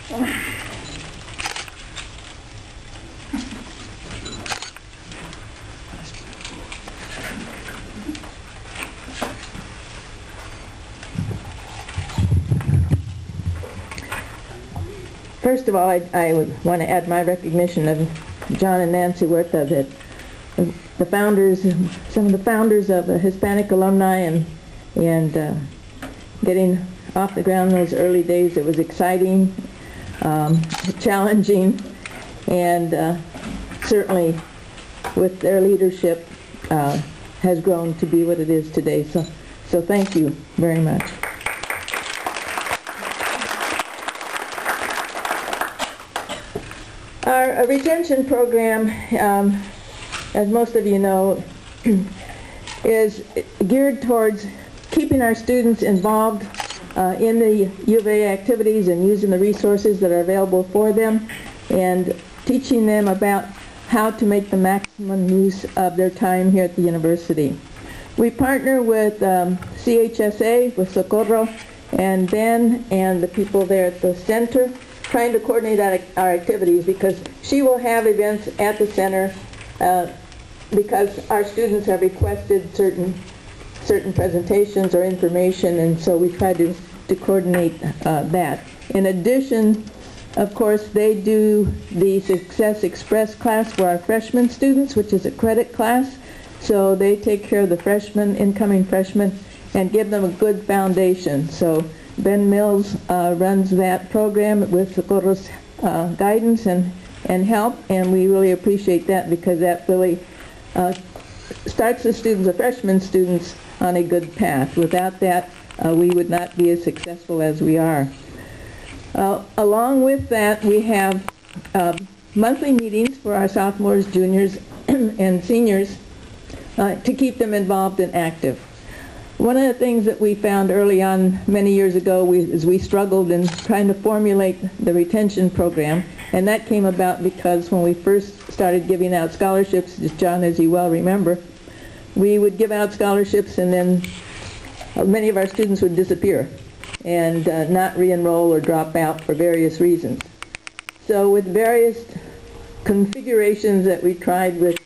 First of all, I would want to add my recognition of John and Nancy Huerta, that the founders, some of the founders of the Hispanic alumni, and getting off the ground in those early days. It was exciting, challenging, and certainly with their leadership has grown to be what it is today. So thank you very much. Our retention program, as most of you know, is geared towards keeping our students involved in the U of A activities and using the resources that are available for them, and teaching them about how to make the maximum use of their time here at the university. We partner with CHSA, with Socorro, and Ben, and the people there at the center, trying to coordinate our activities, because she will have events at the center because our students have requested certain presentations or information, and so we try to coordinate that. In addition, of course, they do the Success Express class for our freshman students, which is a credit class, so they take care of the freshmen, incoming freshmen, and give them a good foundation. So Ben Mills runs that program with Socorro's guidance and help, and we really appreciate that, because that really starts the students, the freshman students, on a good path. Without that, we would not be as successful as we are. Along with that, we have monthly meetings for our sophomores, juniors, and seniors to keep them involved and active. One of the things that we found early on, many years ago, is we struggled in trying to formulate the retention program, and that came about because when we first started giving out scholarships, John, as you well remember, we would give out scholarships and then many of our students would disappear and not re-enroll or drop out for various reasons. So with various configurations that we tried with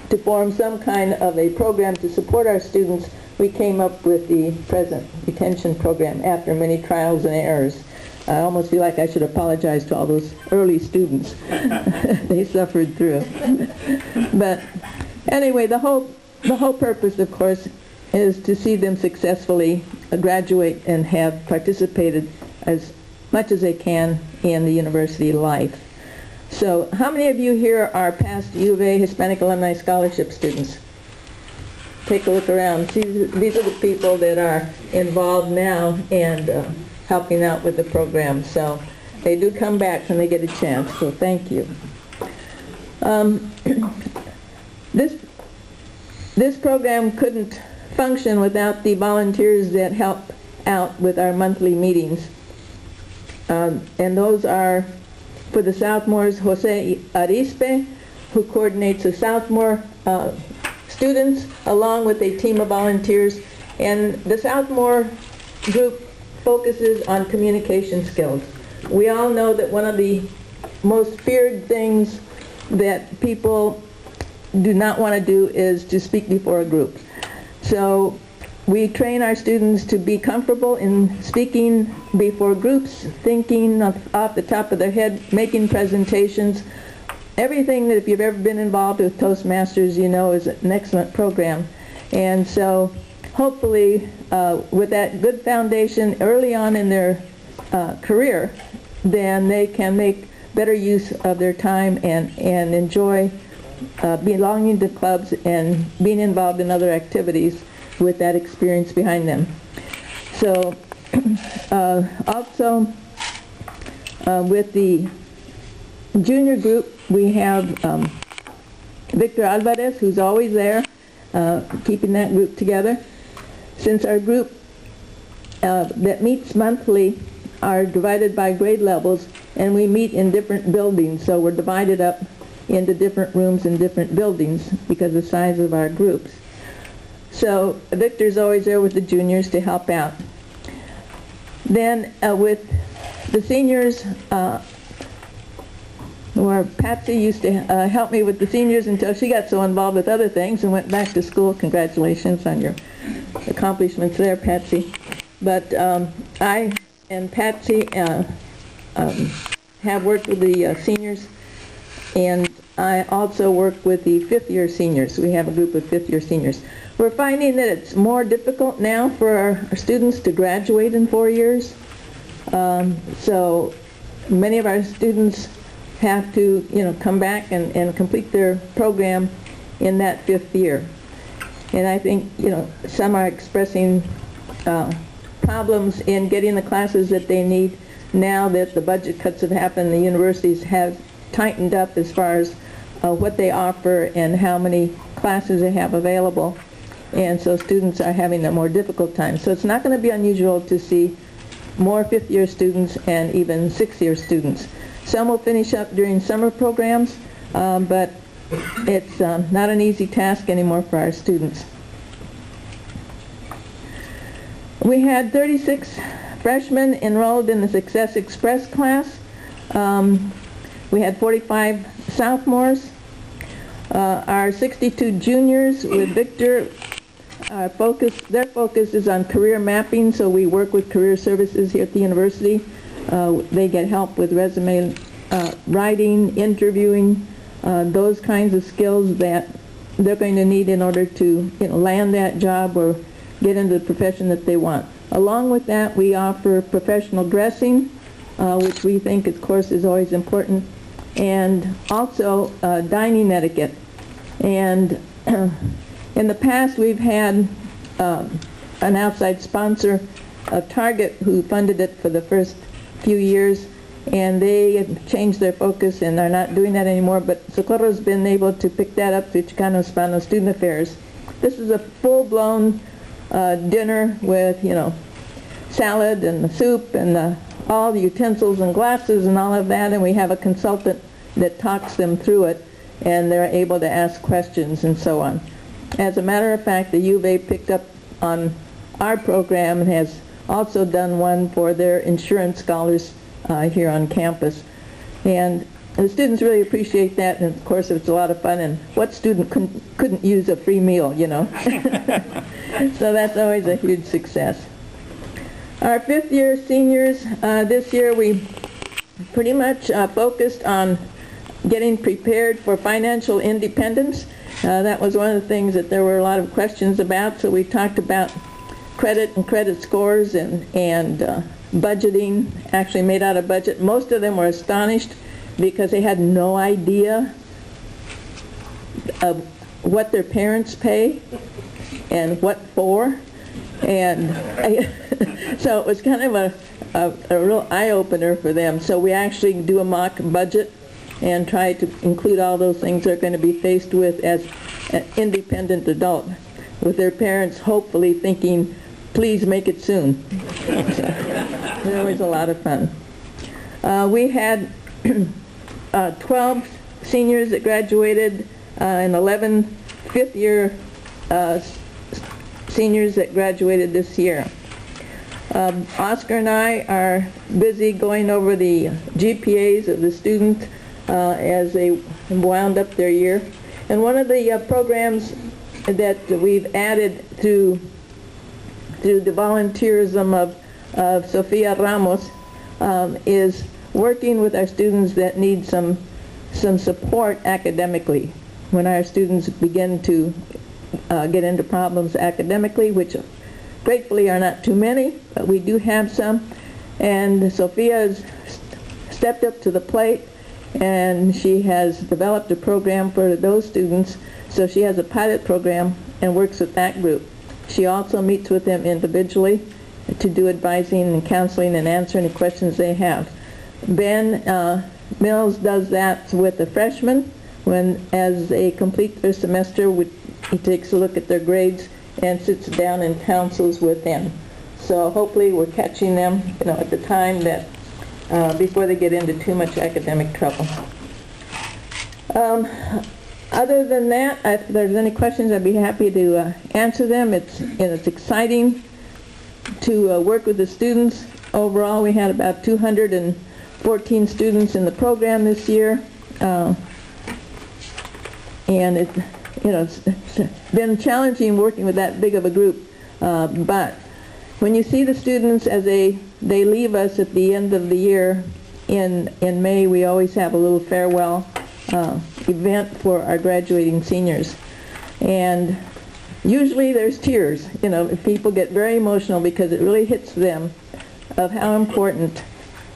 to form some kind of a program to support our students, we came up with the present retention program after many trials and errors. I almost feel like I should apologize to all those early students. They suffered through. But anyway, the whole purpose, of course, is to see them successfully graduate and have participated as much as they can in the university life. So how many of you here are past U of A Hispanic Alumni Scholarship students? Take a look around. See, these are the people that are involved now and helping out with the program. So they do come back when they get a chance, so thank you. This program couldn't function without the volunteers that help out with our monthly meetings. And those are, for the sophomores, Jose Arispe, who coordinates the sophomore students along with a team of volunteers. And the sophomore group focuses on communication skills. We all know that one of the most feared things that people do not want to do is to speak before a group. So we train our students to be comfortable in speaking before groups, thinking off the top of their head, making presentations. Everything that, if you've ever been involved with Toastmasters, you know is an excellent program. And so hopefully with that good foundation early on in their career, then they can make better use of their time and enjoy belonging to clubs and being involved in other activities with that experience behind them. So also with the junior group, we have Victor Alvarez, who's always there, keeping that group together. Since our group that meets monthly are divided by grade levels, and we meet in different buildings, so we're divided up into different rooms in different buildings because of the size of our groups. So Victor's always there with the juniors to help out. Then with the seniors, where Patsy used to help me with the seniors until she got so involved with other things and went back to school. Congratulations on your accomplishments there, Patsy. But I and Patsy have worked with the seniors, and I also work with the fifth-year seniors. We have a group of fifth-year seniors. We're finding that it's more difficult now for our students to graduate in 4 years. So many of our students have to, come back and complete their program in that 5th year. And I think, some are expressing problems in getting the classes that they need now that the budget cuts have happened. The universities have tightened up as far as what they offer and how many classes they have available. And so students are having a more difficult time. So it's not going to be unusual to see more 5th-year students and even 6th-year students. Some will finish up during summer programs, but it's not an easy task anymore for our students. We had 36 freshmen enrolled in the Success Express class. We had 45 sophomores. Our 62 juniors with Victor, their focus is on career mapping, so we work with career services here at the university. They get help with resume writing, interviewing, those kinds of skills that they're going to need in order to land that job or get into the profession that they want. Along with that, we offer professional dressing, which we think, of course, is always important, and also dining etiquette. And in the past, we've had an outside sponsor, Target, who funded it for the first few years, and they have changed their focus and are not doing that anymore, but Socorro's been able to pick that up through Chicano Hispano Student Affairs. This is a full-blown dinner with, salad and the soup and all the utensils and glasses and all of that, and we have a consultant that talks them through it, and they're able to ask questions and so on. As a matter of fact, the U of A picked up on our program and has also done one for their insurance scholars here on campus. And the students really appreciate that, and of course it's a lot of fun, and what student couldn't use a free meal, So that's always a huge success. Our 5th-year seniors, this year we pretty much focused on getting prepared for financial independence. That was one of the things that there were a lot of questions about, so we talked about credit and credit scores and budgeting, actually made out a budget. Most of them were astonished because they had no idea of what their parents pay and what for. And so it was kind of a real eye-opener for them. So we actually do a mock budget and try to include all those things they're going to be faced with as an independent adult, with their parents hopefully thinking, please make it soon. So, it was a lot of fun. We had 12 seniors that graduated and 11 fifth-year seniors that graduated this year. Oscar and I are busy going over the GPAs of the students as they wound up their year. And one of the programs that we've added through the volunteerism of Sofia Ramos is working with our students that need some support academically. When our students begin to get into problems academically, which gratefully are not too many, but we do have some. And Sophia has stepped up to the plate, and she has developed a program for those students. So she has a pilot program and works with that group. She also meets with them individually to do advising and counseling and answer any questions they have. Ben Mills does that with the freshmen as they complete their semester. He takes a look at their grades and sits down and counsels with them. So hopefully we're catching them, at the time that before they get into too much academic trouble. Other than that, if there's any questions, I'd be happy to answer them. It's exciting to work with the students overall, we had about 214 students in the program this year. And it's been challenging working with that big of a group. But when you see the students as they leave us at the end of the year, in May, we always have a little farewell event for our graduating seniors. And usually there's tears. People get very emotional because it really hits them of how important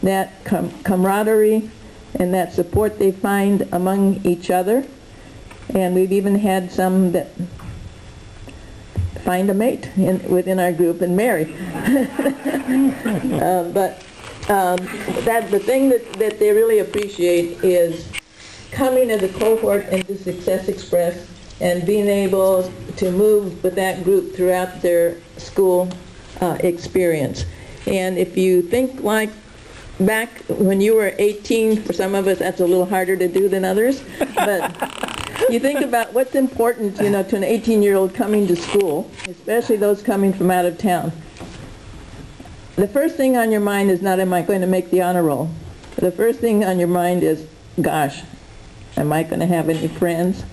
that camaraderie and that support they find among each other. And we've even had some that find a mate within our group and marry. The thing that they really appreciate is coming as a cohort into Success Express and being able to move with that group throughout their school experience. And if you think like back when you were 18, for some of us that's a little harder to do than others, but you think about what's important, to an 18-year-old coming to school, especially those coming from out of town. The first thing on your mind is not, am I going to make the honor roll? The first thing on your mind is, gosh, am I going to have any friends?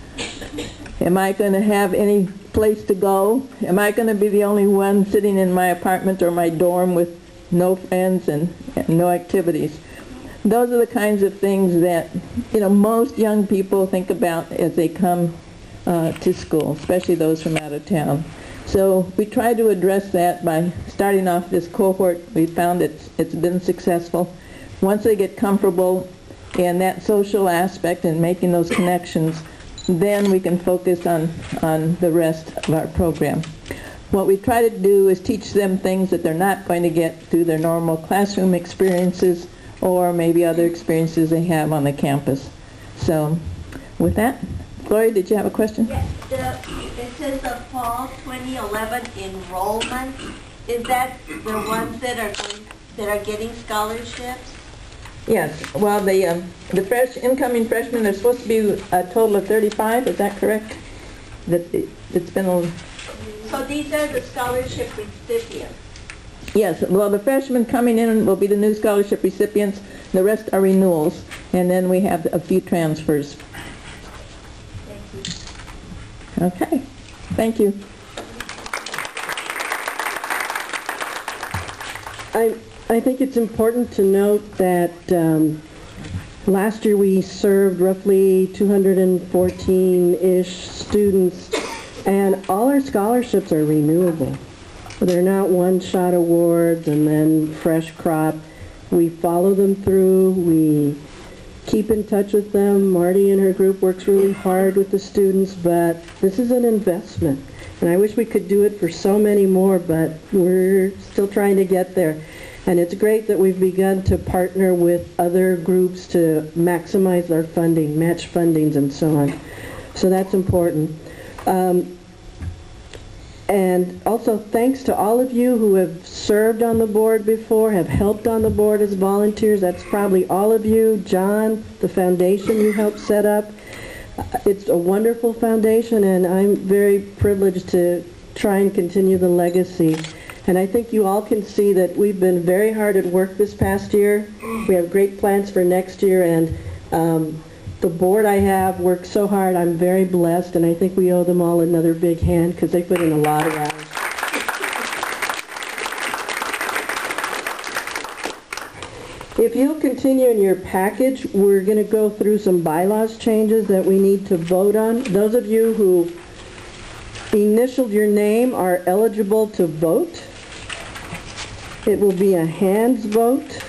Am I going to have any place to go? Am I going to be the only one sitting in my apartment or my dorm with no friends and no activities? Those are the kinds of things that most young people think about as they come to school, especially those from out of town. So we try to address that by starting off this cohort. We found it's been successful. Once they get comfortable in that social aspect and making those connections, then we can focus on the rest of our program. What we try to do is teach them things that they're not going to get through their normal classroom experiences or maybe other experiences they have on the campus. So with that, Gloria, did you have a question? Yes, it says the fall 2011 enrollment. Is that the ones that are getting scholarships? Yes. Well, the incoming freshmen, there's supposed to be a total of 35. Is that correct? It's been a... So these are the scholarship recipients. Yes. Well, the freshmen coming in will be the new scholarship recipients. The rest are renewals, and then we have a few transfers. Okay. Thank you. I think it's important to note that last year we served roughly 214-ish students, and all our scholarships are renewable. They're not one-shot awards and then fresh crop. We follow them through. We keep in touch with them. Marty and her group works really hard with the students, but this is an investment. And I wish we could do it for so many more, but we're still trying to get there. And it's great that we've begun to partner with other groups to maximize our funding, match fundings and so on. So that's important. And also thanks to all of you who have served on the board before, have helped on the board as volunteers. That's probably all of you. John, the foundation you helped set up. It's a wonderful foundation, and I'm very privileged to try and continue the legacy. And I think you all can see that we've been very hard at work this past year. We have great plans for next year, and the board I have worked so hard. I'm very blessed, and I think we owe them all another big hand because they put in a lot of hours. If you'll continue in your package, we're going to go through some bylaws changes that we need to vote on. Those of you who initialed your name are eligible to vote. It will be a hands vote.